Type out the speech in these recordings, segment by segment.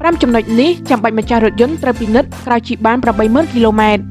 5 ចំណុចនេះចាំបាច់ម្ចាស់រថយន្តត្រូវពិនិត្យក្រោយជិះបាន 80,000 គីឡូម៉ែត្រ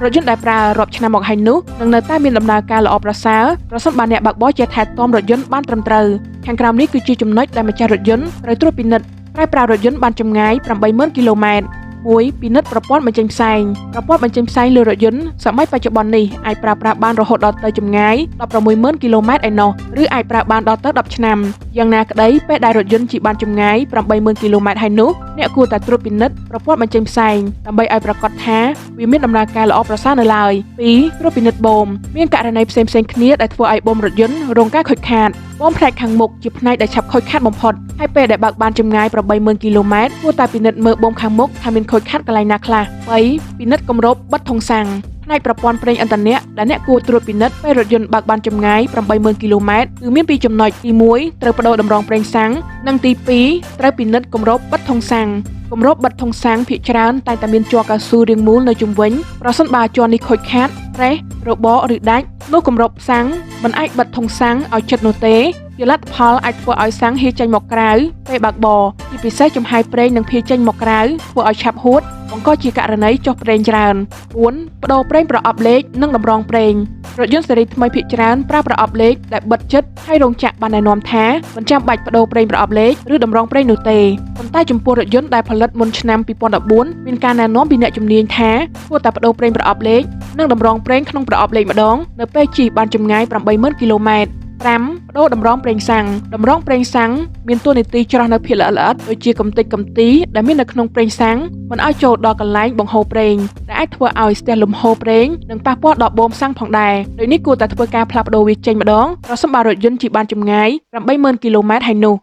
រថយន្តដែលប្រើរាប់ឆ្នាំមកហើយនោះនឹងនៅតែមានដំណើរការល្អប្រសើរប្រសិនបើអ្នកបើកបរចេះថែទាំរថយន្តបានត្រឹមត្រូវខាងក្រោមនេះគឺជាចំណុចដែលម្ចាស់រថយន្តត្រូវត្រួតពិនិត្យត្រូវប្រើរថយន្តបានចម្ងាយ 80,000 គីឡូម៉ែត្រ 1. ពិនិត្យប្រព័ន្ធបញ្ចេញផ្សែងប្រព័ន្ធបញ្ចេញផ្សែងលើរថយន្តសម័យបច្ចុប្បន្ននេះអាចប្រើប្រាស់បានរហូតដល់ទៅចម្ងាយ 16,000 គីឡូម៉ែត្រឯណោះឬអាចប្រើបានដល់ទៅ 10 ឆ្នាំយ៉ាងណាក្តីពេលដែលរថយន្តជិះបានចម្ងាយ 80,000 គីឡូម៉ែត្រហើយនោះអ្នកគួរតែត្រួតពិនិត្យប្រព័ន្ធបញ្ចេញផ្សែងដើម្បីឲ្យប្រាកដថាវាមានដំណើរការល្អប្រសើរនៅឡើយ 2. ត្រួតពិនិត្យបូមមានករណីផ្សេងៗគ្នាដែលធ្វើឲ្យបូមរថយន្តរងការខូចខាតបូមផ្នែកខាងមុខជាផ្នែកដែលឆាប់ខូចខាតបំផុតហើយពេលដែលបើកបានចម្ងាយ 80,000 គីឡូម៉ែត្រគួរតែពិនិត្យមើលបូមខាងមុខថាមានខូចខាតកន្លែងណាខ្លះ 3. ពិនិត្យគម្របបិទធុងសាំងផ្នែកប្រព័ន្ធប្រេងឥន្ធនៈដែលអ្នកគួរត្រួតពិនិត្យពេលរថយន្តបើកបានចម្ងាយ 80,000 គីឡូម៉ែត្រគឺមានពីរចំណុចទី1ត្រូវបដូរតម្រងប្រេងសាំងនិងទី2ត្រូវពិនិត្យគម្របបិទធុងសាំងគម្រบบិទធុងសាំងភាគច្រើនតែងតែមានជ័រកៅស៊ូរាងមូលនៅជុំវិញប្រសិនបើជ័រនេះខូចខាតប្រេះរបកឬដាច់នោះគម្របសាំងមិនអាចបិទធុងសាំងឲ្យជិតនោះទេជាលទ្ធផលអាចធ្វើឲ្យសាំងហៀរចេញមកក្រៅពេលបើកបរជាពិសេសចំហាយប្រេងនឹងភាយចេញមកក្រៅធ្វើឲ្យឆាប់ហួតបង្កជាករណីចុះប្រេងច្រើន 4. ប្តូរប្រេងប្រអប់លេខនិងតម្រងប្រេងរថយន្តស៊េរីថ្មីភាគច្រើនប្រើប្រអប់លេខដែលបិទជិតហើយរោងចក្របានណែនាំថាមិនចាំបាច់ប្តូរប្រេងប្រអប់លេខឬតម្រងប្រេងនោះទេប៉ុន្តែចំពោះរថយន្តដែលផលិតមុនឆ្នាំ 2014 មានការណែនាំពីអ្នកជំនាញថាគួរតែប្តូរប្រេងប្រអប់លេខនិងតម្រងប្រេងក្នុងប្រអប់លេខម្ដងនៅពេលជិះបានចម្ងាយ 80,000 គីឡូម៉ែត្រ 5. ប្តូរតម្រងប្រេងសាំងតម្រងប្រេងសាំងមានតួនាទីច្រោះនៅភាគល្អិតៗដូចជាកម្ទេចកំទីដែលមាននៅក្នុងប្រេងសាំងមិនឲ្យចូលដល់កន្លែងបង្ហូរប្រេងដែលអាចធ្វើឲ្យស្ទះលំហូរប្រេងនិងប៉ះពាល់ដល់បូមសាំងផងដែរដូចនេះគួរតែធ្វើការផ្លាស់ប្តូរវាចេញម្ដងប្រសិនបើរថយន្តជិះបានចម្ងាយ 80,000 គីឡូម៉ែត្រហើយនោះ